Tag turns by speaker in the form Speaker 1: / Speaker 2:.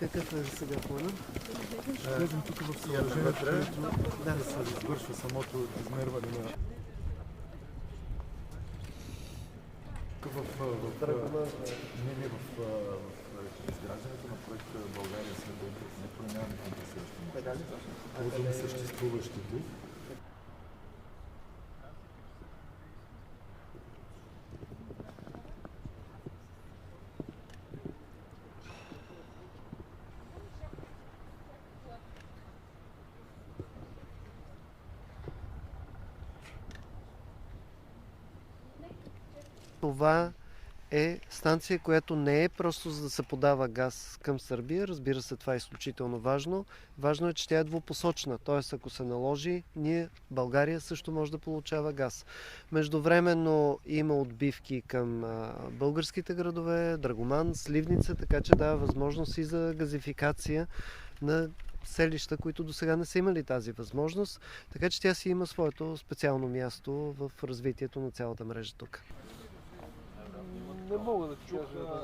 Speaker 1: Какъв е сега плана? Ще влезем тук в съоръжението, където да се извършва самото измерване на... В изграждането на проекта България след не промяна на компенсиращи. Ползваме съществуващите.
Speaker 2: Това е станция, която не е просто за да се подава газ към Сърбия. Разбира се, това е изключително важно. Важно е, че тя е двупосочна. Т.е. ако се наложи, България също може да получава газ. Междувременно има отбивки към българските градове, Драгоман, Сливница, така че дава възможност и за газификация на селища, които до сега не са имали тази възможност. Така че тя си има своето специално място в развитието на цялата мрежа тук.
Speaker 3: Не мога да ти кажа.